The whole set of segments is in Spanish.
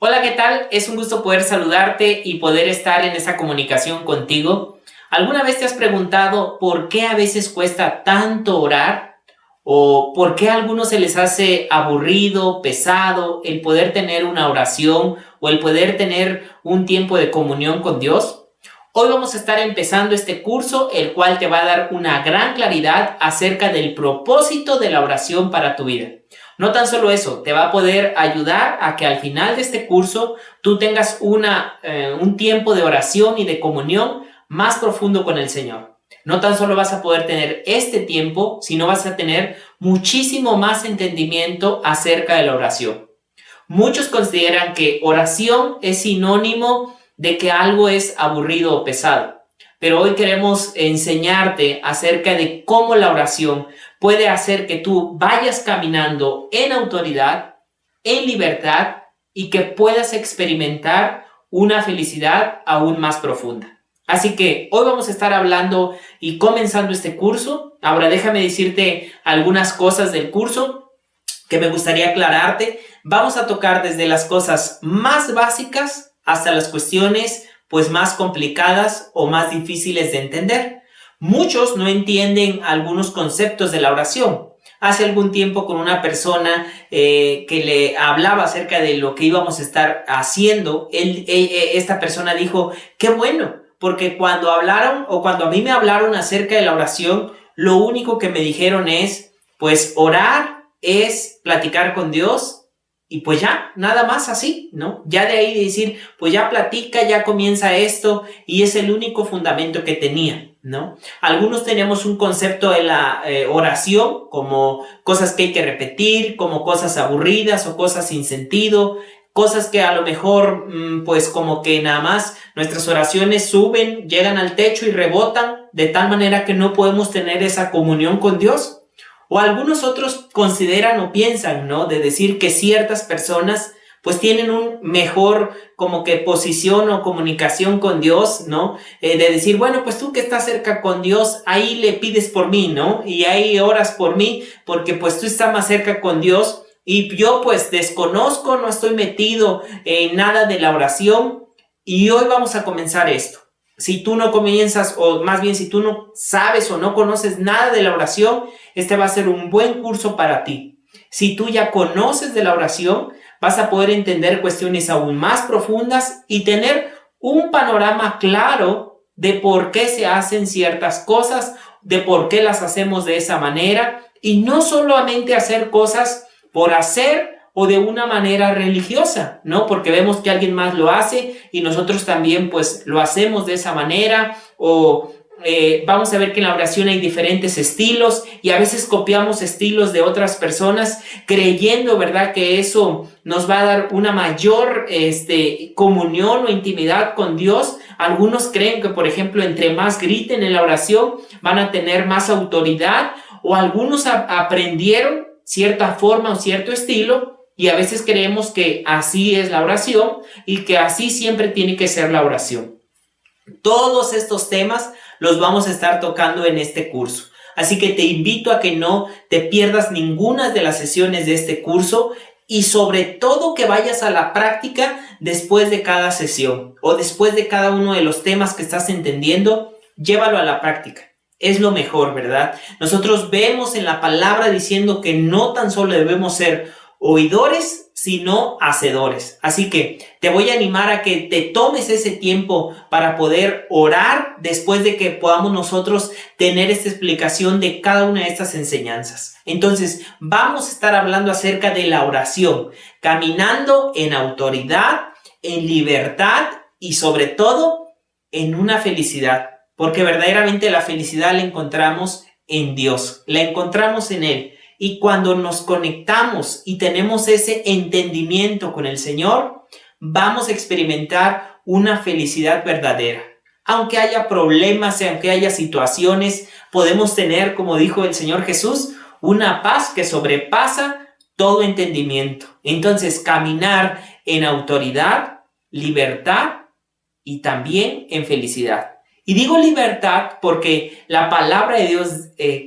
Hola, ¿qué tal? Es un gusto poder saludarte y poder estar en esta comunicación contigo. ¿Alguna vez te has preguntado por qué a veces cuesta tanto orar? ¿O por qué a algunos se les hace aburrido, pesado el poder tener una oración o el poder tener un tiempo de comunión con Dios? Hoy vamos a estar empezando este curso, el cual te va a dar una gran claridad acerca del propósito de la oración para tu vida. No tan solo eso, te va a poder ayudar a que al final de este curso tú tengas un tiempo de oración y de comunión más profundo con el Señor. No tan solo vas a poder tener este tiempo, sino vas a tener muchísimo más entendimiento acerca de la oración. Muchos consideran que oración es sinónimo de que algo es aburrido o pesado, pero hoy queremos enseñarte acerca de cómo la oración puede hacer que tú vayas caminando en autoridad, en libertad y que puedas experimentar una felicidad aún más profunda. Así que hoy vamos a estar hablando y comenzando este curso. Ahora déjame decirte algunas cosas del curso que me gustaría aclararte. Vamos a tocar desde las cosas más básicas hasta las cuestiones pues más complicadas o más difíciles de entender. Muchos no entienden algunos conceptos de la oración. Hace algún tiempo con una persona que le hablaba acerca de lo que íbamos a estar haciendo, esta persona dijo, qué bueno, porque cuando hablaron o cuando a mí me hablaron acerca de la oración, lo único que me dijeron es, pues orar es platicar con Dios y pues ya, nada más así, ¿no? Ya de ahí de decir, pues ya platica, ya comienza esto y es el único fundamento que tenía, ¿no? Algunos tenemos un concepto de la oración como cosas que hay que repetir, como cosas aburridas o cosas sin sentido, cosas que a lo mejor pues como que nada más nuestras oraciones suben, llegan al techo y rebotan de tal manera que no podemos tener esa comunión con Dios. O algunos otros consideran o piensan, ¿no? De decir que ciertas personas pues tienen un mejor como que posición o comunicación con Dios, ¿no? De decir, bueno, pues tú que estás cerca con Dios, ahí le pides por mí, ¿no? Y ahí oras por mí porque pues tú estás más cerca con Dios y yo pues desconozco, no estoy metido en nada de la oración y hoy vamos a comenzar esto. Si tú no comienzas, o más bien si tú no sabes o no conoces nada de la oración, este va a ser un buen curso para ti. Si tú ya conoces de la oración, vas a poder entender cuestiones aún más profundas y tener un panorama claro de por qué se hacen ciertas cosas, de por qué las hacemos de esa manera y no solamente hacer cosas por hacer o de una manera religiosa, ¿no? Porque vemos que alguien más lo hace y nosotros también pues lo hacemos de esa manera o vamos a ver que en la oración hay diferentes estilos y a veces copiamos estilos de otras personas creyendo, ¿verdad?, que eso nos va a dar una mayor comunión o intimidad con Dios. Algunos creen que, por ejemplo, entre más griten en la oración van a tener más autoridad o algunos aprendieron cierta forma o cierto estilo y a veces creemos que así es la oración y que así siempre tiene que ser la oración. Todos estos temas los vamos a estar tocando en este curso. Así que te invito a que no te pierdas ninguna de las sesiones de este curso y sobre todo que vayas a la práctica después de cada sesión o después de cada uno de los temas que estás entendiendo, llévalo a la práctica. Es lo mejor, ¿verdad? Nosotros vemos en la palabra diciendo que no tan solo debemos ser oidores, sino hacedores. Así que te voy a animar a que te tomes ese tiempo para poder orar después de que podamos nosotros tener esta explicación de cada una de estas enseñanzas. Entonces, vamos a estar hablando acerca de la oración, caminando en autoridad, en libertad y sobre todo en una felicidad. Porque verdaderamente la felicidad la encontramos en Dios, la encontramos en Él. Y cuando nos conectamos y tenemos ese entendimiento con el Señor, vamos a experimentar una felicidad verdadera. Aunque haya problemas, aunque haya situaciones, podemos tener, como dijo el Señor Jesús, una paz que sobrepasa todo entendimiento. Entonces, caminar en autoridad, libertad y también en felicidad. Y digo libertad porque la palabra de Dios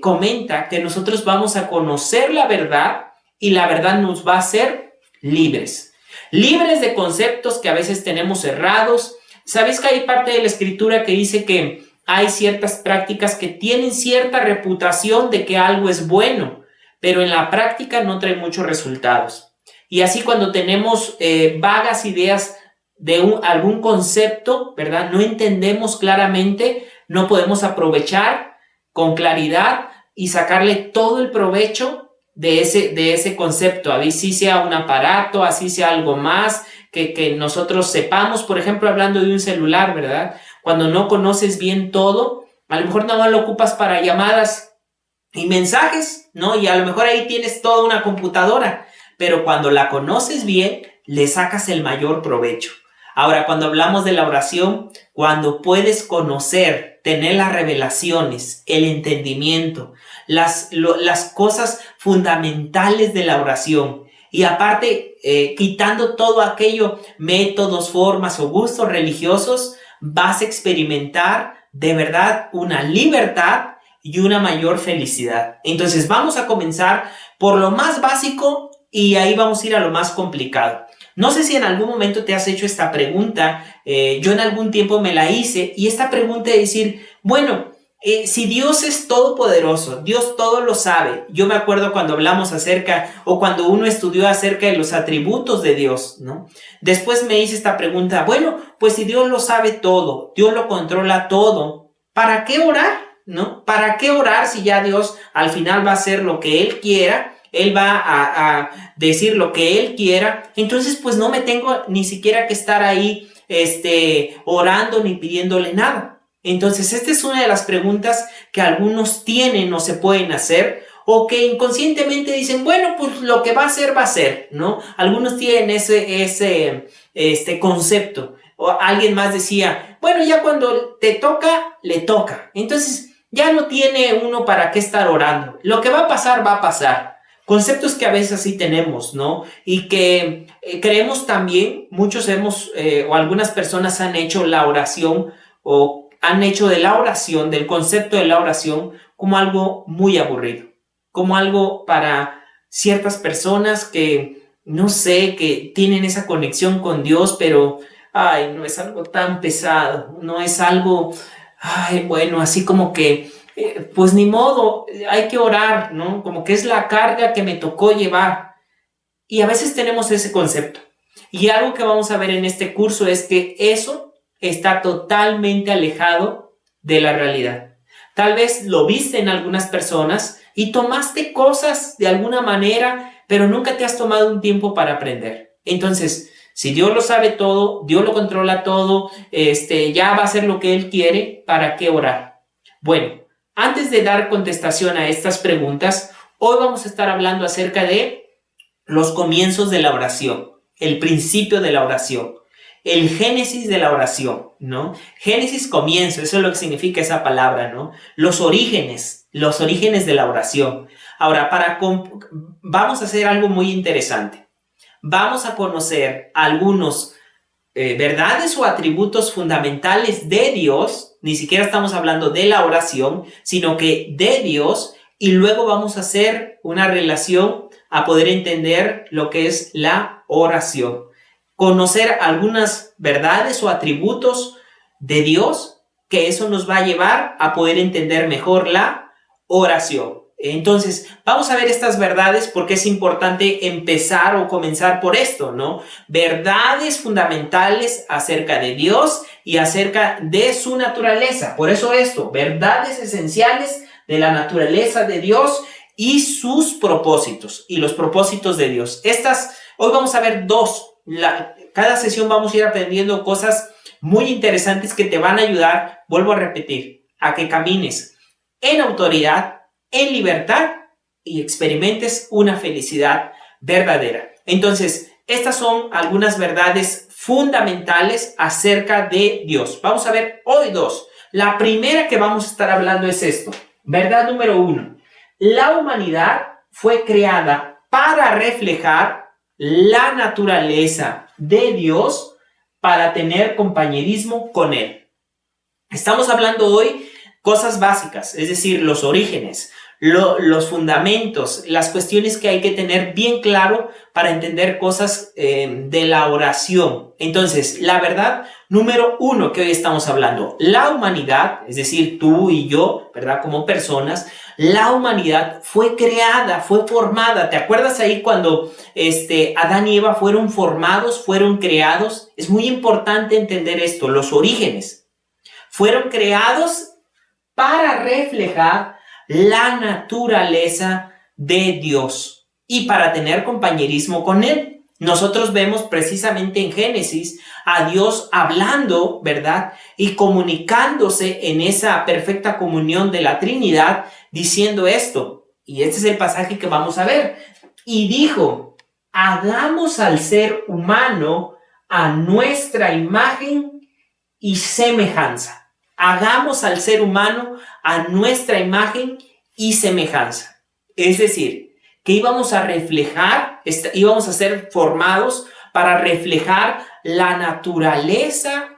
comenta que nosotros vamos a conocer la verdad y la verdad nos va a hacer libres. libres de conceptos que a veces tenemos errados. ¿Sabes que hay parte de la escritura que dice que hay ciertas prácticas que tienen cierta reputación de que algo es bueno, pero en la práctica no trae muchos resultados? Y así cuando tenemos vagas ideas de algún concepto, ¿verdad? No entendemos claramente, no podemos aprovechar con claridad y sacarle todo el provecho de ese concepto, así sea un aparato, así sea algo más que nosotros sepamos. Por ejemplo, hablando de un celular, ¿verdad? Cuando no conoces bien todo, a lo mejor nada más lo ocupas para llamadas y mensajes, ¿no? Y a lo mejor ahí tienes toda una computadora, pero cuando la conoces bien, le sacas el mayor provecho. Ahora, cuando hablamos de la oración, cuando puedes conocer, tener las revelaciones, el entendimiento, las cosas fundamentales de la oración, y aparte, quitando todo aquello, métodos, formas o gustos religiosos, vas a experimentar de verdad una libertad y una mayor felicidad. Entonces, vamos a comenzar por lo más básico y ahí vamos a ir a lo más complicado. No sé si en algún momento te has hecho esta pregunta, yo en algún tiempo me la hice, y esta pregunta de decir, bueno, si Dios es todopoderoso, Dios todo lo sabe. Yo me acuerdo cuando hablamos acerca, o cuando uno estudió acerca de los atributos de Dios, ¿no? Después me hice esta pregunta, bueno, pues si Dios lo sabe todo, Dios lo controla todo, ¿para qué orar? ¿No? ¿Para qué orar si ya Dios al final va a hacer lo que Él quiera? Él va a decir lo que Él quiera. Entonces, pues no me tengo ni siquiera que estar ahí orando ni pidiéndole nada. Entonces, esta es una de las preguntas que algunos tienen o se pueden hacer, o que inconscientemente dicen, bueno, pues lo que va a ser, ¿no? Algunos tienen ese concepto. O alguien más decía, bueno, ya cuando te toca, le toca. Entonces, ya no tiene uno para qué estar orando. Lo que va a pasar, va a pasar. Conceptos que a veces sí tenemos, ¿no? Y que creemos también, muchos o algunas personas han hecho la oración, o han hecho de la oración, del concepto de la oración, como algo muy aburrido, como algo para ciertas personas que, no sé, que tienen esa conexión con Dios, pero, ay, no es algo tan pesado, no es algo, ay, bueno, así como que pues ni modo, hay que orar, ¿no? Como que es la carga que me tocó llevar. Y a veces tenemos ese concepto. Y algo que vamos a ver en este curso es que eso está totalmente alejado de la realidad. Tal vez lo viste en algunas personas y tomaste cosas de alguna manera, pero nunca te has tomado un tiempo para aprender. Entonces, si Dios lo sabe todo, Dios lo controla todo, ya va a hacer lo que Él quiere, ¿para qué orar? Bueno, antes de dar contestación a estas preguntas, hoy vamos a estar hablando acerca de los comienzos de la oración, el principio de la oración, el génesis de la oración, ¿no? Génesis, comienzo, eso es lo que significa esa palabra, ¿no? Los orígenes de la oración. Ahora, vamos a hacer algo muy interesante. Vamos a conocer algunos verdades o atributos fundamentales de Dios. Ni siquiera estamos hablando de la oración, sino que de Dios, y luego vamos a hacer una relación a poder entender lo que es la oración. Conocer algunas verdades o atributos de Dios, que eso nos va a llevar a poder entender mejor la oración. Entonces, vamos a ver estas verdades porque es importante empezar o comenzar por esto, ¿no? Verdades fundamentales acerca de Dios y acerca de su naturaleza. Por eso esto, verdades esenciales de la naturaleza de Dios y sus propósitos y los propósitos de Dios. Hoy vamos a ver dos. Cada sesión vamos a ir aprendiendo cosas muy interesantes que te van a ayudar, vuelvo a repetir, a que camines en autoridad, en libertad y experimentes una felicidad verdadera. Entonces, estas son algunas verdades fundamentales acerca de Dios. Vamos a ver hoy dos. La primera que vamos a estar hablando es esto. Verdad número 1. La humanidad fue creada para reflejar la naturaleza de Dios, para tener compañerismo con Él. Estamos hablando hoy cosas básicas, es decir, los orígenes, los fundamentos, las cuestiones que hay que tener bien claro para entender cosas de la oración. Entonces, la verdad número uno que hoy estamos hablando, la humanidad, es decir, tú y yo, ¿verdad? Como personas, la humanidad fue creada, fue formada. ¿Te acuerdas ahí cuando Adán y Eva fueron formados, fueron creados? Es muy importante entender esto, los orígenes. Fueron creados para reflejar la naturaleza de Dios y para tener compañerismo con Él. Nosotros vemos precisamente en Génesis a Dios hablando, ¿verdad? Y comunicándose en esa perfecta comunión de la Trinidad, diciendo esto. Y este es el pasaje que vamos a ver. Y dijo, hagamos al ser humano a nuestra imagen y semejanza. Hagamos al ser humano a nuestra imagen y semejanza. Es decir, que íbamos a reflejar, íbamos a ser formados para reflejar la naturaleza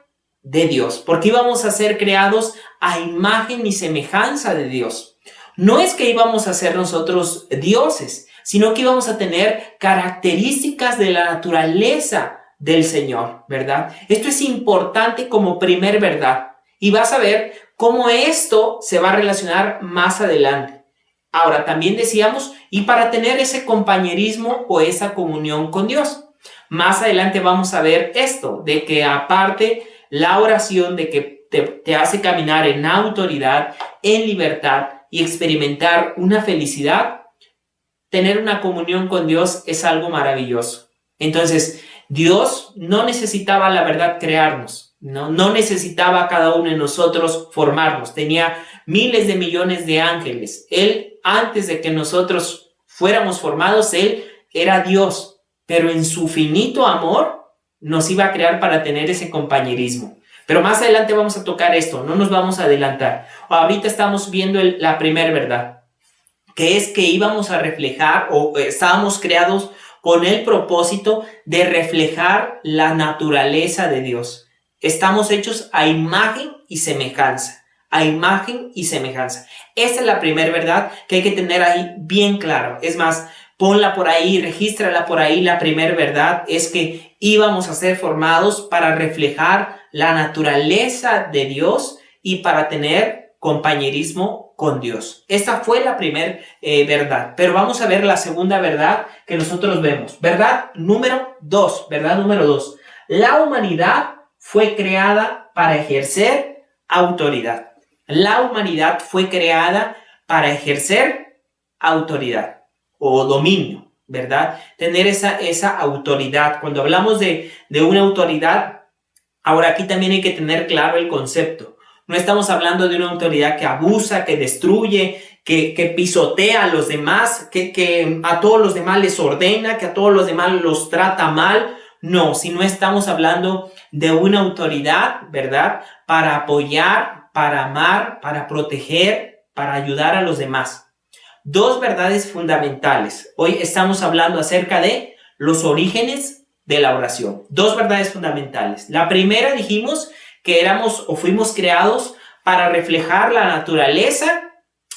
de Dios, porque íbamos a ser creados a imagen y semejanza de Dios. No es que íbamos a ser nosotros dioses, sino que íbamos a tener características de la naturaleza del Señor, ¿verdad? Esto es importante como primer verdad. Y vas a ver cómo esto se va a relacionar más adelante. Ahora, también decíamos, y para tener ese compañerismo o esa comunión con Dios. Más adelante vamos a ver esto, de que aparte la oración de que te hace caminar en autoridad, en libertad y experimentar una felicidad, tener una comunión con Dios es algo maravilloso. Entonces, Dios no necesitaba, la verdad, crearnos. No necesitaba a cada uno de nosotros formarnos. Tenía miles de millones de ángeles. Él, antes de que nosotros fuéramos formados, Él era Dios. Pero en su finito amor nos iba a crear para tener ese compañerismo. Pero más adelante vamos a tocar esto. No nos vamos a adelantar. Ahorita estamos viendo la primera verdad, que es que íbamos a reflejar o estábamos creados con el propósito de reflejar la naturaleza de Dios. Estamos hechos a imagen y semejanza. A imagen y semejanza. Esta es la primera verdad que hay que tener ahí bien claro. Es más, ponla por ahí, regístrala por ahí. La primera verdad es que íbamos a ser formados para reflejar la naturaleza de Dios y para tener compañerismo con Dios. Esta fue la primera verdad. Pero vamos a ver la segunda verdad que nosotros vemos. Verdad número 2. Verdad número 2. La humanidad fue creada para ejercer autoridad. La humanidad fue creada para ejercer autoridad o dominio, ¿verdad? Tener esa autoridad. Cuando hablamos de una autoridad, ahora aquí también hay que tener claro el concepto. No estamos hablando de una autoridad que abusa, que destruye, que pisotea a los demás, que a todos los demás les ordena, que a todos los demás los trata mal. No, si no estamos hablando de una autoridad, ¿verdad? Para apoyar, para amar, para proteger, para ayudar a los demás. Dos verdades fundamentales. Hoy estamos hablando acerca de los orígenes de la oración. Dos verdades fundamentales. La primera dijimos que éramos o fuimos creados para reflejar la naturaleza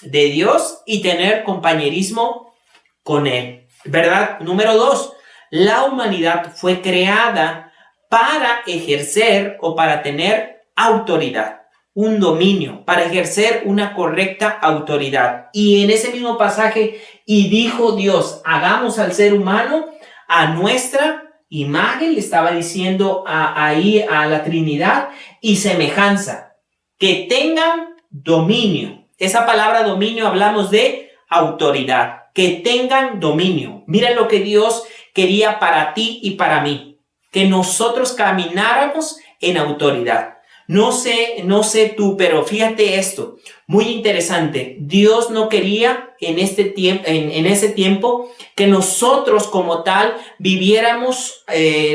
de Dios y tener compañerismo con Él. Verdad número 2. La humanidad fue creada para ejercer o para tener autoridad, un dominio, para ejercer una correcta autoridad. Y en ese mismo pasaje, y dijo Dios, hagamos al ser humano a nuestra imagen, le estaba diciendo ahí a la Trinidad, y semejanza, que tengan dominio. Esa palabra dominio hablamos de autoridad, que tengan dominio. Mira lo que Dios quería para ti y para mí, que nosotros camináramos en autoridad. No sé tú, pero fíjate esto, muy interesante. Dios no quería en ese tiempo que nosotros como tal viviéramos,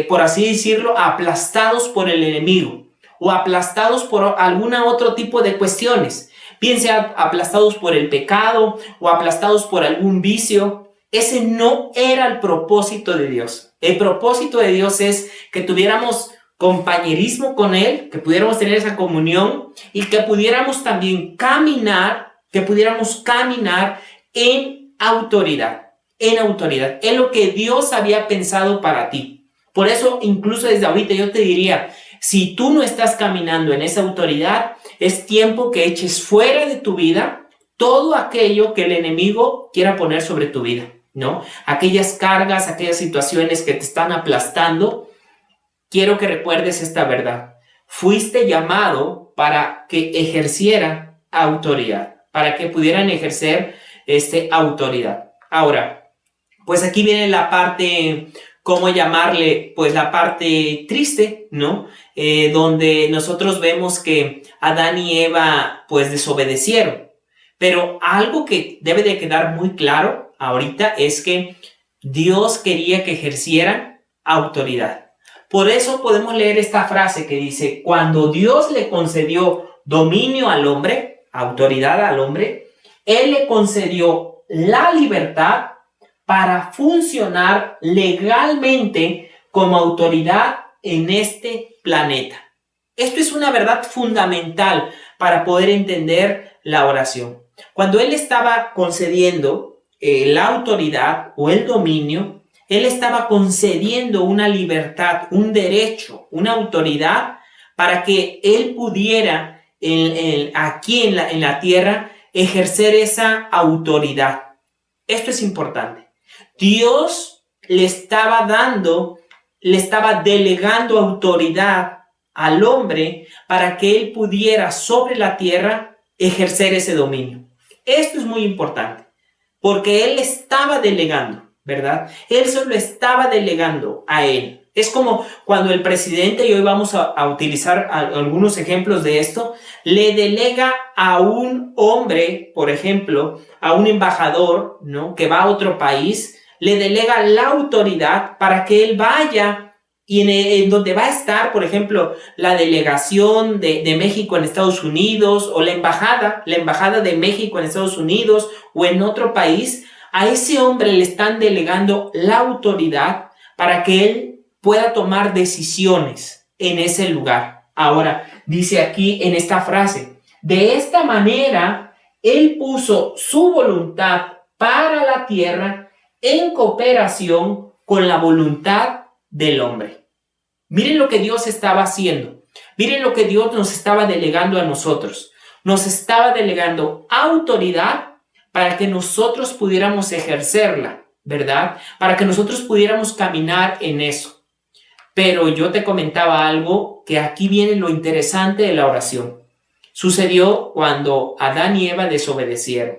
por así decirlo, aplastados por el enemigo o aplastados por algún otro tipo de cuestiones. Bien sea aplastados por el pecado o aplastados por algún vicio. Ese no era el propósito de Dios. El propósito de Dios es que tuviéramos compañerismo con Él, que pudiéramos tener esa comunión y que pudiéramos también caminar en autoridad, en autoridad. Es lo que Dios había pensado para ti. Por eso, incluso desde ahorita yo te diría, si tú no estás caminando en esa autoridad, es tiempo que eches fuera de tu vida todo aquello que el enemigo quiera poner sobre tu vida, ¿no? Aquellas cargas, aquellas situaciones que te están aplastando. Quiero que recuerdes esta verdad. Fuiste llamado para que ejerciera autoridad, para que pudieran ejercer autoridad. Ahora, pues aquí viene la parte, ¿cómo llamarle? Pues la parte triste, ¿no? Donde nosotros vemos que Adán y Eva pues desobedecieron. Pero algo que debe de quedar muy claro ahorita es que Dios quería que ejercieran autoridad. Por eso podemos leer esta frase que dice, cuando Dios le concedió dominio al hombre, autoridad al hombre, Él le concedió la libertad para funcionar legalmente como autoridad en este planeta. Esto es una verdad fundamental para poder entender la oración. Cuando Él estaba concediendo la autoridad o el dominio, Él estaba concediendo una libertad, un derecho, una autoridad para que Él pudiera aquí en la tierra ejercer esa autoridad. Esto es importante. Dios le estaba delegando autoridad al hombre para que él pudiera sobre la tierra ejercer ese dominio. Esto es muy importante, porque él estaba delegando, ¿verdad? Él solo estaba delegando a él. Es como cuando el presidente, y hoy vamos a utilizar algunos ejemplos de esto, le delega a un hombre, por ejemplo, a un embajador, ¿no?, que va a otro país, le delega la autoridad para que él vaya y en donde va a estar, por ejemplo, la delegación de México en Estados Unidos o la embajada de México en Estados Unidos o en otro país, a ese hombre le están delegando la autoridad para que él pueda tomar decisiones en ese lugar. Ahora, dice aquí en esta frase, de esta manera, él puso su voluntad para la tierra en cooperación con la voluntad del hombre. Miren lo que Dios estaba haciendo. Miren lo que Dios nos estaba delegando a nosotros. Nos estaba delegando autoridad para que nosotros pudiéramos ejercerla, ¿verdad? Para que nosotros pudiéramos caminar en eso. Pero yo te comentaba algo que aquí viene lo interesante de la oración. Sucedió cuando Adán y Eva desobedecieron.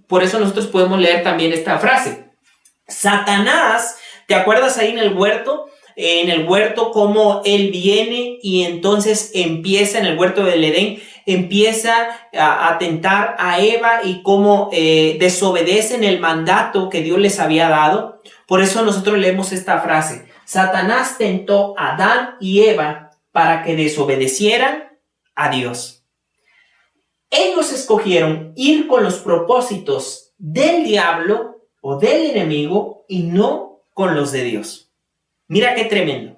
Por eso nosotros podemos leer también esta frase. Satanás, ¿te acuerdas ahí en el huerto? En el huerto, cómo él viene y entonces empieza en el huerto del Edén, empieza a tentar a Eva y cómo desobedecen el mandato que Dios les había dado. Por eso nosotros leemos esta frase. Satanás tentó a Adán y Eva para que desobedecieran a Dios. Ellos escogieron ir con los propósitos del diablo o del enemigo y no con los de Dios. Mira qué tremendo.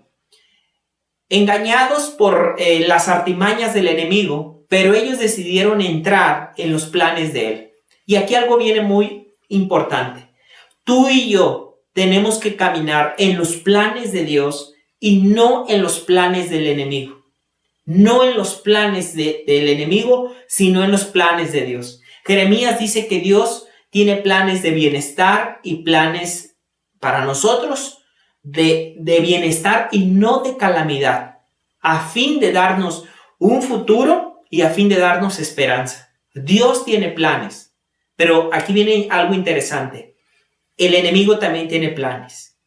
Engañados por las artimañas del enemigo, pero ellos decidieron entrar en los planes de él. Y aquí algo viene muy importante. Tú y yo tenemos que caminar en los planes de Dios y no en los planes del enemigo. No en los planes del enemigo, sino en los planes de Dios. Jeremías dice que Dios tiene planes de bienestar y planes para nosotros de bienestar y no de calamidad, a fin de darnos un futuro y a fin de darnos esperanza. Dios tiene planes, pero aquí viene algo interesante. El enemigo también tiene planes.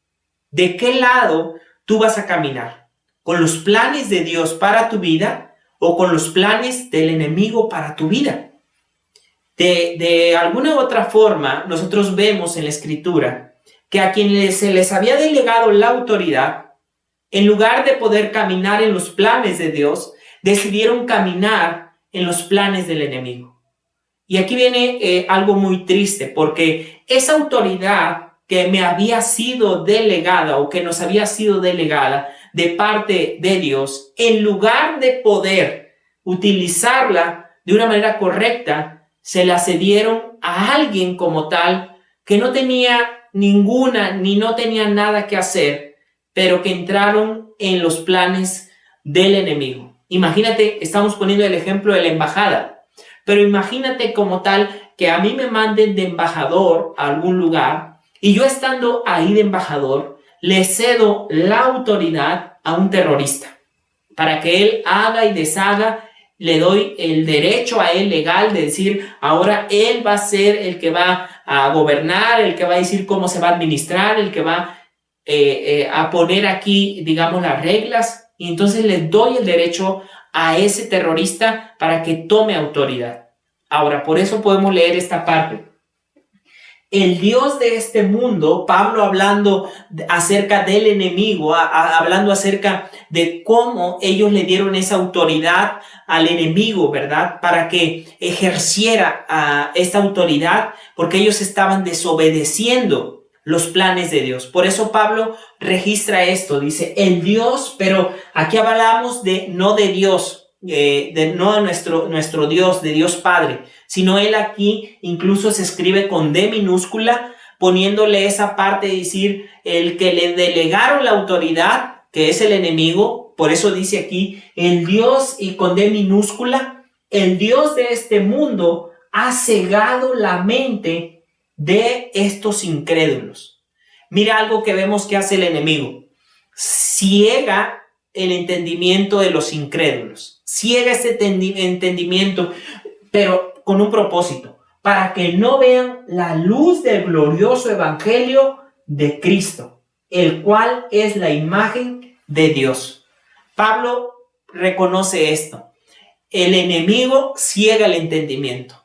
¿De qué lado tú vas a caminar? ¿Con los planes de Dios para tu vida o con los planes del enemigo para tu vida? De alguna u otra forma, nosotros vemos en la Escritura que a quienes se les había delegado la autoridad, en lugar de poder caminar en los planes de Dios, decidieron caminar en los planes del enemigo. Y aquí viene algo muy triste, porque esa autoridad que me había sido delegada o que nos había sido delegada de parte de Dios, en lugar de poder utilizarla de una manera correcta, se la cedieron a alguien como tal que no tenía ninguna ni no tenía nada que hacer, pero que entraron en los planes del enemigo. Imagínate, estamos poniendo el ejemplo de la embajada, pero imagínate como tal que a mí me manden de embajador a algún lugar y yo estando ahí de embajador le cedo la autoridad a un terrorista para que él haga y deshaga. Le doy el derecho a él legal de decir, ahora él va a ser el que va a gobernar, el que va a decir cómo se va a administrar, el que va a poner aquí, digamos, las reglas. Y entonces le doy el derecho a ese terrorista para que tome autoridad. Ahora, por eso podemos leer esta parte. El Dios de este mundo, Pablo hablando acerca del enemigo, hablando acerca de cómo ellos le dieron esa autoridad al enemigo, ¿verdad? Para que ejerciera esta autoridad, porque ellos estaban desobedeciendo los planes de Dios. Por eso Pablo registra esto, dice el Dios, pero aquí hablamos no de Dios, no de nuestro Dios, de Dios Padre, sino él aquí incluso se escribe con D minúscula, poniéndole esa parte de decir el que le delegaron la autoridad, que es el enemigo. Por eso dice aquí el Dios, y con D minúscula, el Dios de este mundo ha cegado la mente de estos incrédulos. Mira algo que vemos que hace el enemigo: ciega el entendimiento de los incrédulos, ciega ese entendimiento, pero con un propósito, para que no vean la luz del glorioso evangelio de Cristo, el cual es la imagen de Dios. Pablo reconoce esto: el enemigo ciega el entendimiento.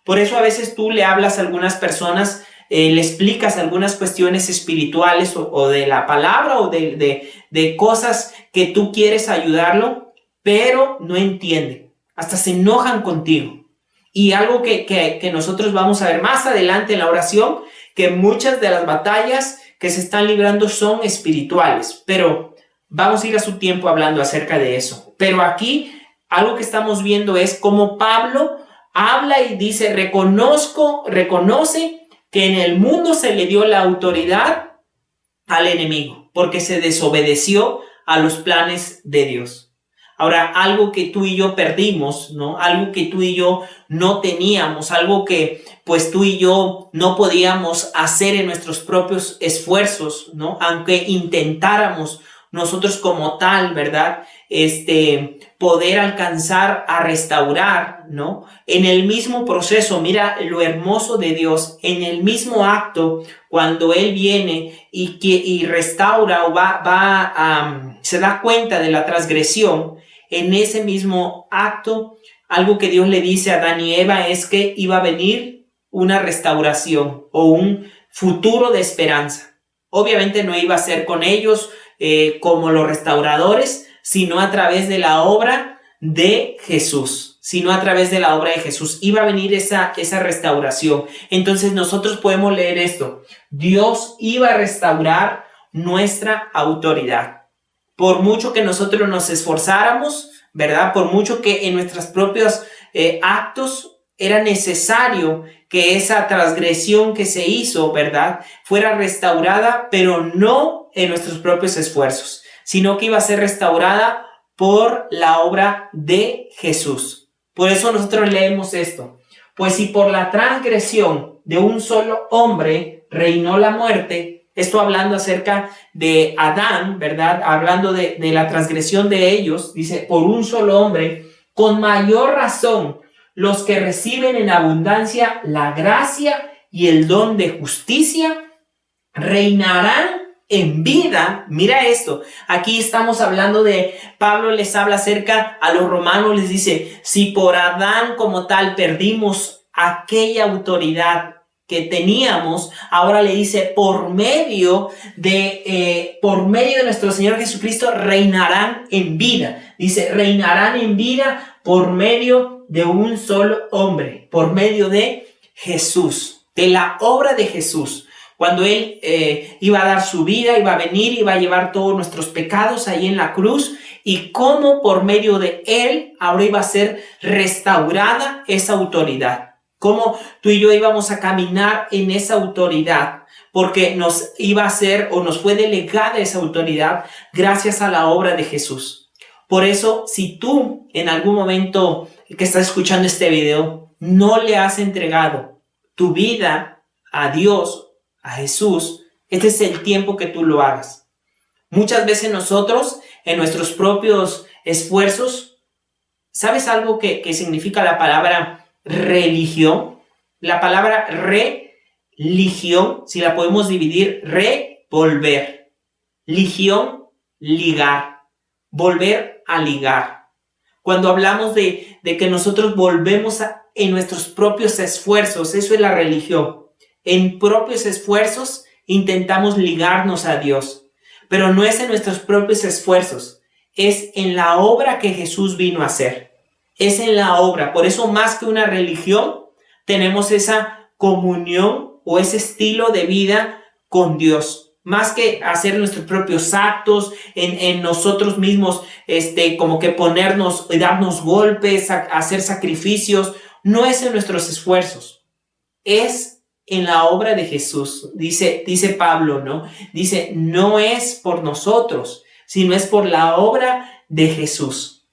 Por eso a veces tú le hablas a algunas personas, le explicas algunas cuestiones espirituales o de la palabra o de cosas que tú quieres ayudarlo, pero no entienden, hasta se enojan contigo. Y algo que nosotros vamos a ver más adelante en la oración, que muchas de las batallas que se están librando son espirituales, pero vamos a ir a su tiempo hablando acerca de eso. Pero aquí algo que estamos viendo es cómo Pablo habla y dice, reconoce que en el mundo se le dio la autoridad al enemigo, porque se desobedeció a los planes de Dios. Ahora, algo que tú y yo perdimos, ¿no? Algo que tú y yo no teníamos, algo que pues tú y yo no podíamos hacer en nuestros propios esfuerzos, ¿no? Aunque intentáramos nosotros como tal, ¿verdad? Poder alcanzar a restaurar, ¿no? En el mismo proceso, mira lo hermoso de Dios, en el mismo acto, cuando Él viene y restaura o se da cuenta de la transgresión, en ese mismo acto, algo que Dios le dice a Adán y Eva es que iba a venir una restauración o un futuro de esperanza. Obviamente no iba a ser con ellos como los restauradores, sino a través de la obra de Jesús. Iba a venir esa restauración. Entonces nosotros podemos leer esto: Dios iba a restaurar nuestra autoridad. Por mucho que nosotros nos esforzáramos, ¿verdad? Por mucho que en nuestros propios actos era necesario que esa transgresión que se hizo, ¿verdad?, fuera restaurada, pero no en nuestros propios esfuerzos, sino que iba a ser restaurada por la obra de Jesús. Por eso nosotros leemos esto: pues si por la transgresión de un solo hombre reinó la muerte. Esto hablando acerca de Adán, ¿verdad? Hablando de la transgresión de ellos, dice, por un solo hombre, con mayor razón, los que reciben en abundancia la gracia y el don de justicia reinarán en vida. Mira esto, aquí estamos hablando de, Pablo les habla acerca a los romanos, les dice, si por Adán como tal perdimos aquella autoridad que teníamos, ahora le dice, por medio de nuestro Señor Jesucristo reinarán en vida. Dice, reinarán en vida por medio de un solo hombre, por medio de Jesús, de la obra de Jesús. Cuando Él iba a dar su vida, iba a venir, iba a llevar todos nuestros pecados ahí en la cruz, y cómo por medio de Él ahora iba a ser restaurada esa autoridad. cómo tú y yo íbamos a caminar en esa autoridad, porque nos iba a ser o nos fue delegada esa autoridad gracias a la obra de Jesús. Por eso, si tú en algún momento que estás escuchando este video no le has entregado tu vida a Dios, a Jesús, este es el tiempo que tú lo hagas. Muchas veces nosotros, en nuestros propios esfuerzos, ¿sabes algo que significa la palabra religión? La palabra religión, si la podemos dividir, volver. Ligión, ligar. Volver a ligar. Cuando hablamos de que nosotros volvemos en nuestros propios esfuerzos, eso es la religión. En propios esfuerzos intentamos ligarnos a Dios, pero no es en nuestros propios esfuerzos, es en la obra que Jesús vino a hacer. Es en la obra. Por eso, más que una religión, tenemos esa comunión o ese estilo de vida con Dios. Más que hacer nuestros propios actos en nosotros mismos, como que ponernos, darnos golpes, hacer sacrificios, no es en nuestros esfuerzos, es en la obra de Jesús. Dice Pablo, ¿no? Dice, no es por nosotros, sino es por la obra de Jesús.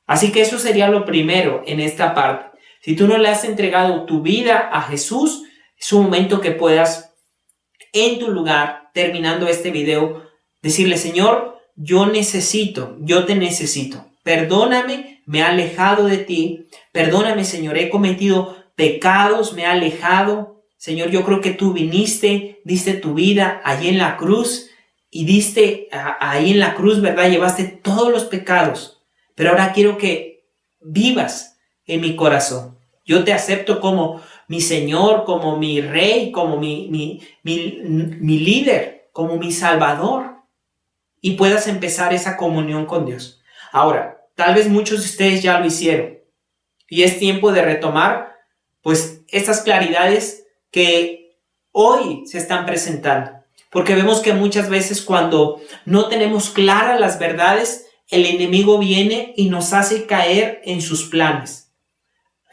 Así que eso sería lo primero en esta parte. Si tú no le has entregado tu vida a Jesús, es un momento que puedas en tu lugar, terminando este video, decirle, Señor, yo te necesito. Perdóname, me he alejado de ti. Perdóname, Señor, he cometido pecados, me he alejado. Señor, yo creo que tú viniste, diste tu vida allí en la cruz y diste ahí en la cruz, ¿verdad? Llevaste todos los pecados. Pero ahora quiero que vivas en mi corazón. Yo te acepto como mi Señor, como mi Rey, como mi líder, como mi Salvador. Y puedas empezar esa comunión con Dios. Ahora, tal vez muchos de ustedes ya lo hicieron. Y es tiempo de retomar, pues, estas claridades que hoy se están presentando. Porque vemos que muchas veces cuando no tenemos claras las verdades, el enemigo viene y nos hace caer en sus planes.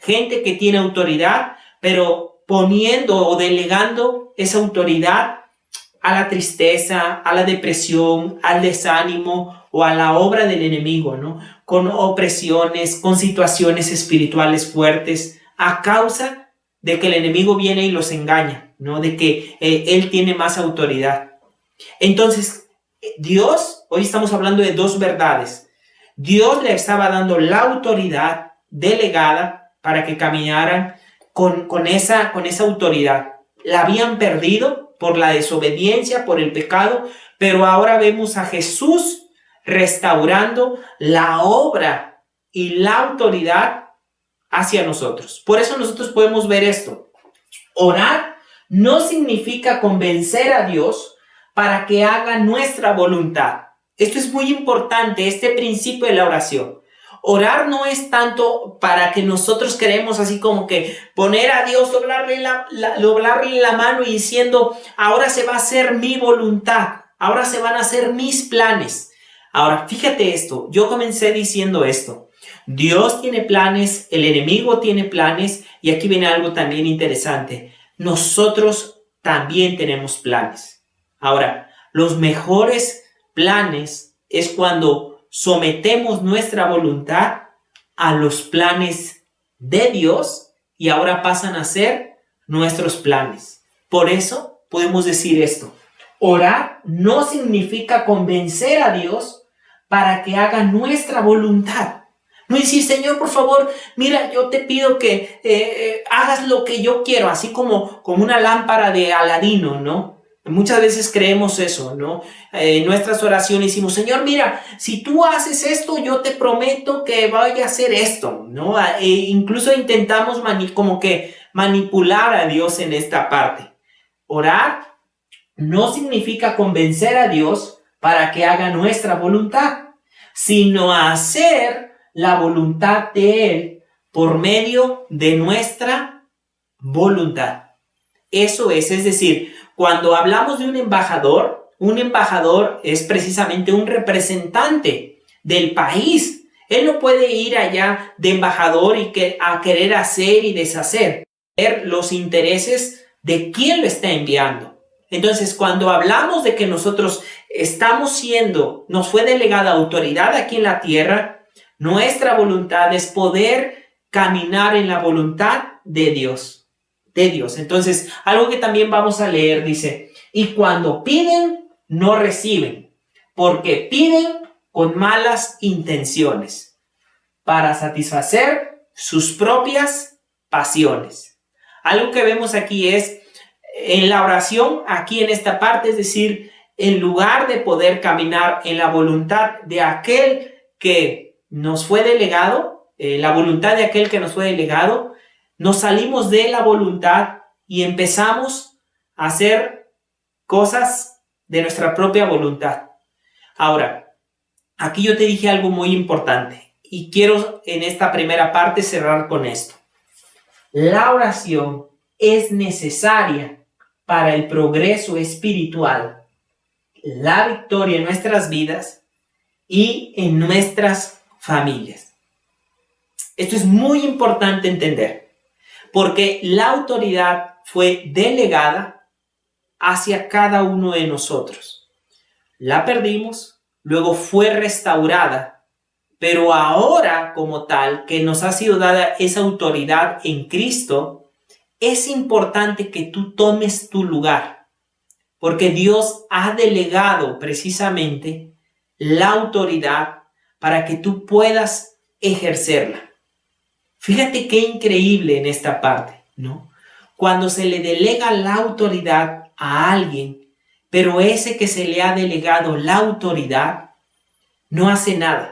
Gente que tiene autoridad, pero poniendo o delegando esa autoridad a la tristeza, a la depresión, al desánimo o a la obra del enemigo, ¿no? Con opresiones, con situaciones espirituales fuertes, a causa de que el enemigo viene y los engaña, ¿no? De que él tiene más autoridad. Entonces, Dios, hoy estamos hablando de dos verdades. Dios le estaba dando la autoridad delegada para que caminaran con esa autoridad. La habían perdido por la desobediencia, por el pecado, pero ahora vemos a Jesús restaurando la obra y la autoridad hacia nosotros. Por eso nosotros podemos ver esto. Orar no significa convencer a Dios para que haga nuestra voluntad. Esto es muy importante, este principio de la oración. Orar no es tanto para que nosotros queremos así como que poner a Dios, doblarle la mano y diciendo, ahora se va a hacer mi voluntad, ahora se van a hacer mis planes. Ahora, fíjate esto, yo comencé diciendo esto. Dios tiene planes, el enemigo tiene planes y aquí viene algo también interesante. Nosotros también tenemos planes. Ahora, los mejores planes es cuando sometemos nuestra voluntad a los planes de Dios y ahora pasan a ser nuestros planes. Por eso podemos decir esto. Orar no significa convencer a Dios para que haga nuestra voluntad. No decir, Señor, por favor, mira, yo te pido que hagas lo que yo quiero, así como una lámpara de Aladino, ¿no? Muchas veces creemos eso, ¿no? En nuestras oraciones decimos, Señor, mira, si tú haces esto, yo te prometo que vaya a hacer esto, ¿no? Incluso intentamos como que manipular a Dios en esta parte. Orar no significa convencer a Dios para que haga nuestra voluntad, sino hacer la voluntad de Él por medio de nuestra voluntad. Eso es decir, cuando hablamos de un embajador es precisamente un representante del país. Él no puede ir allá de embajador y a querer hacer y deshacer. los intereses de quién lo está enviando. Entonces, cuando hablamos de que nosotros nos fue delegada autoridad aquí en la tierra, nuestra voluntad es poder caminar en la voluntad de Dios. Entonces, algo que también vamos a leer dice, y cuando piden, no reciben, porque piden con malas intenciones, para satisfacer sus propias pasiones. Algo que vemos aquí es, en la oración, aquí en esta parte, es decir, en lugar de poder caminar en la voluntad de aquel que nos fue delegado, nos salimos de la voluntad y empezamos a hacer cosas de nuestra propia voluntad. Ahora, aquí yo te dije algo muy importante y quiero en esta primera parte cerrar con esto. La oración es necesaria para el progreso espiritual, la victoria en nuestras vidas y en nuestras familias. Esto es muy importante entender, porque la autoridad fue delegada hacia cada uno de nosotros. La perdimos, luego fue restaurada, pero ahora como tal, que nos ha sido dada esa autoridad en Cristo, es importante que tú tomes tu lugar, porque Dios ha delegado precisamente la autoridad para que tú puedas ejercerla. Fíjate qué increíble en esta parte, ¿no? Cuando se le delega la autoridad a alguien, pero ese que se le ha delegado la autoridad no hace nada.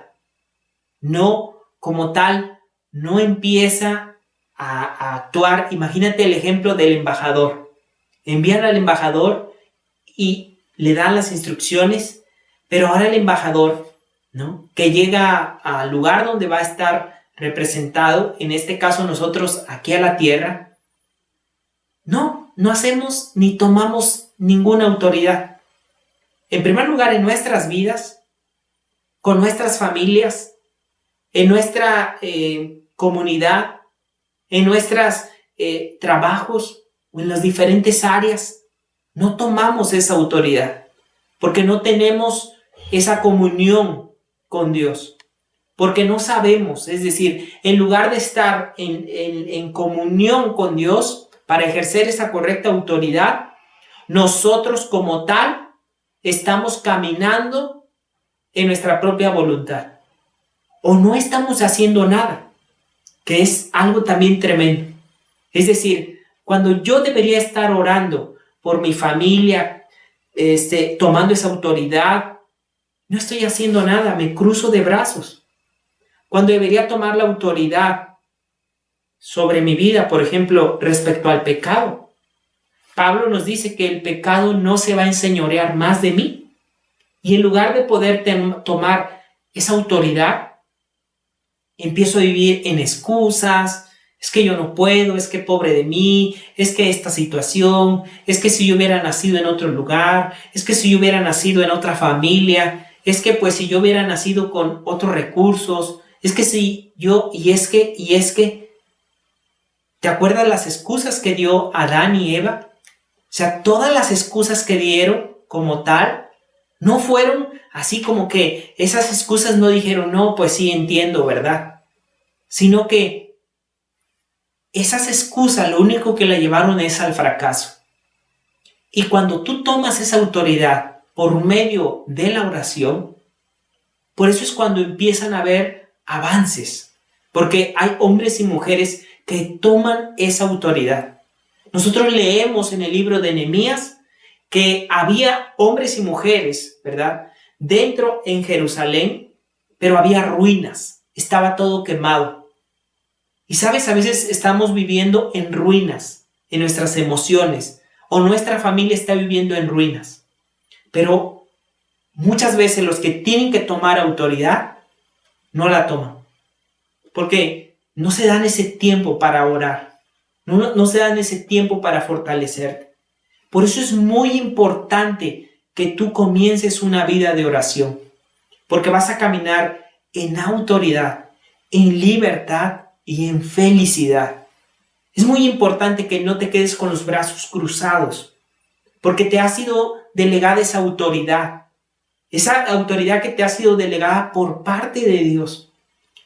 No, como tal, no empieza a actuar. Imagínate el ejemplo del embajador. Envían al embajador y le dan las instrucciones, pero ahora el embajador, ¿no?, que llega al lugar donde va a estar representado, en este caso nosotros aquí a la tierra, no hacemos ni tomamos ninguna autoridad. En primer lugar, en nuestras vidas, con nuestras familias, en nuestra comunidad, en nuestros trabajos o en las diferentes áreas, no tomamos esa autoridad porque no tenemos esa comunión con Dios, porque no sabemos, es decir, en lugar de estar en comunión con Dios para ejercer esa correcta autoridad, nosotros como tal estamos caminando en nuestra propia voluntad o no estamos haciendo nada, que es algo también tremendo. Es decir, cuando yo debería estar orando por mi familia, tomando esa autoridad, no estoy haciendo nada, me cruzo de brazos. Cuando debería tomar la autoridad sobre mi vida, por ejemplo, respecto al pecado, Pablo nos dice que el pecado no se va a enseñorear más de mí. Y en lugar de poder tomar esa autoridad, empiezo a vivir en excusas. Es que yo no puedo, es que pobre de mí, es que esta situación, es que si yo hubiera nacido en otro lugar, es que si yo hubiera nacido en otra familia, es que pues si yo hubiera nacido con otros recursos, es que si yo, y es que, ¿te acuerdas las excusas que dio Adán y Eva? O sea, todas las excusas que dieron como tal, no fueron así como que esas excusas no dijeron, no, pues sí entiendo, ¿verdad? Sino que esas excusas lo único que la llevaron es al fracaso. Y cuando tú tomas esa autoridad por medio de la oración, por eso es cuando empiezan a haber avances, porque hay hombres y mujeres que toman esa autoridad. Nosotros leemos en el libro de Nehemías que había hombres y mujeres, ¿verdad?, dentro en Jerusalén, pero había ruinas, estaba todo quemado. Y sabes, a veces estamos viviendo en ruinas, en nuestras emociones, o nuestra familia está viviendo en ruinas. Pero muchas veces los que tienen que tomar autoridad no la toman, porque no se dan ese tiempo para orar, no se dan ese tiempo para fortalecerte. Por eso es muy importante que tú comiences una vida de oración, porque vas a caminar en autoridad, en libertad y en felicidad. Es muy importante que no te quedes con los brazos cruzados, porque te ha sido delegada esa autoridad que te ha sido delegada por parte de Dios.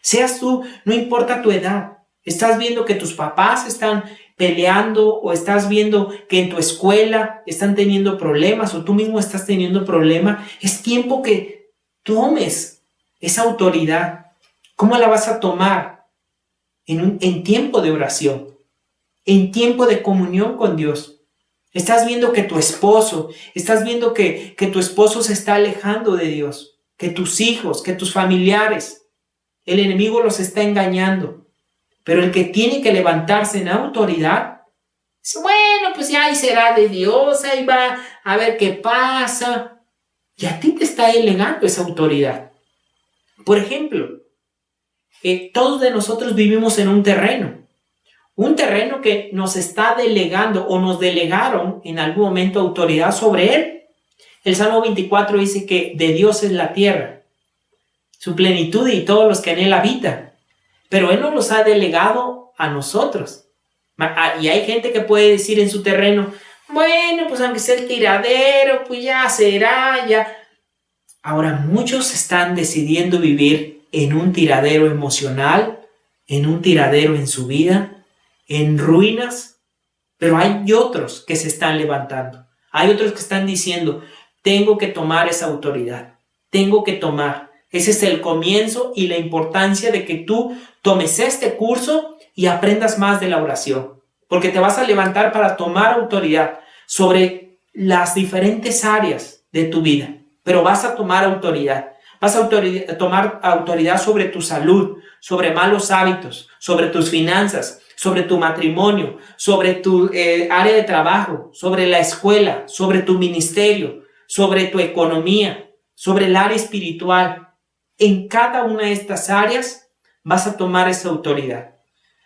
Seas tú, no importa tu edad, estás viendo que tus papás están peleando o estás viendo que en tu escuela están teniendo problemas o tú mismo estás teniendo problemas, es tiempo que tomes esa autoridad. ¿Cómo la vas a tomar? En tiempo de oración, en tiempo de comunión con Dios. Estás viendo que tu esposo, estás viendo que tu esposo se está alejando de Dios, que tus hijos, que tus familiares, el enemigo los está engañando. Pero el que tiene que levantarse en autoridad, dice, bueno, pues ya ahí será de Dios, ahí va a ver qué pasa. Y a ti te está delegando esa autoridad. Por ejemplo, todos de nosotros vivimos en un terreno que nos está delegando o nos delegaron en algún momento autoridad sobre él. El Salmo 24 dice que de Dios es la tierra, su plenitud y todos los que en él habitan. Pero él nos los ha delegado a nosotros. Y hay gente que puede decir en su terreno, bueno, pues aunque sea el tiradero, pues ya será, ya. Ahora muchos están decidiendo vivir en un tiradero emocional, en un tiradero en su vida, en ruinas, pero hay otros que se están levantando. Hay otros que están diciendo, tengo que tomar esa autoridad, tengo que tomar. Ese es el comienzo y la importancia de que tú tomes este curso y aprendas más de la oración, porque te vas a levantar para tomar autoridad sobre las diferentes áreas de tu vida, pero vas a tomar autoridad. Vas a tomar autoridad sobre tu salud, sobre malos hábitos, sobre tus finanzas, sobre tu matrimonio, sobre tu área de trabajo, sobre la escuela, sobre tu ministerio, sobre tu economía, sobre el área espiritual. En cada una de estas áreas vas a tomar esa autoridad.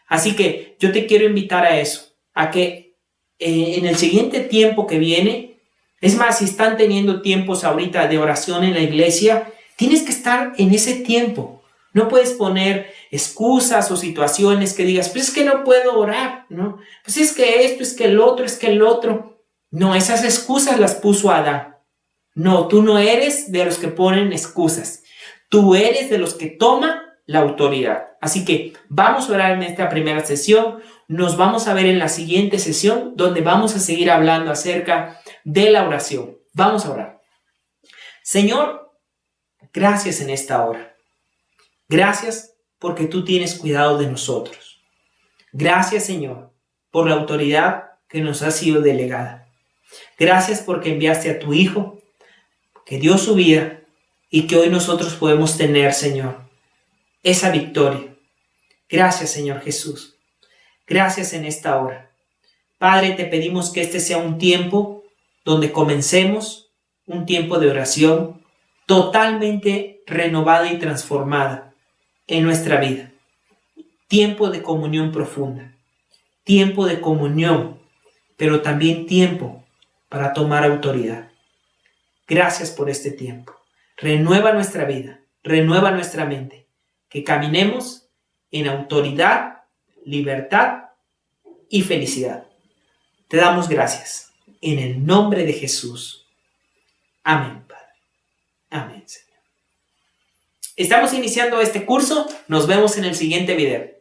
Así que yo te quiero invitar a eso, a que en el siguiente tiempo que viene, es más, si están teniendo tiempos ahorita de oración en la iglesia, tienes que estar en ese tiempo. No puedes poner excusas o situaciones que digas, pues es que no puedo orar, ¿no? Pues es que esto, es que el otro, es que el otro. No, esas excusas las puso Adán. No, tú no eres de los que ponen excusas. Tú eres de los que toman la autoridad. Así que vamos a orar en esta primera sesión. Nos vamos a ver en la siguiente sesión donde vamos a seguir hablando acerca de la oración. Vamos a orar. Señor, gracias en esta hora. Gracias porque tú tienes cuidado de nosotros. Gracias, Señor, por la autoridad que nos ha sido delegada. Gracias porque enviaste a tu Hijo, que dio su vida y que hoy nosotros podemos tener, Señor, esa victoria. Gracias, Señor Jesús. Gracias en esta hora. Padre, te pedimos que este sea un tiempo donde comencemos un tiempo de oración totalmente renovada y transformada en nuestra vida. Tiempo de comunión profunda, tiempo de comunión, pero también tiempo para tomar autoridad. Gracias por este tiempo. Renueva nuestra vida, renueva nuestra mente, que caminemos en autoridad, libertad y felicidad. Te damos gracias en el nombre de Jesús. Amén, Padre. Amén, Señor. Estamos iniciando este curso. Nos vemos en el siguiente video.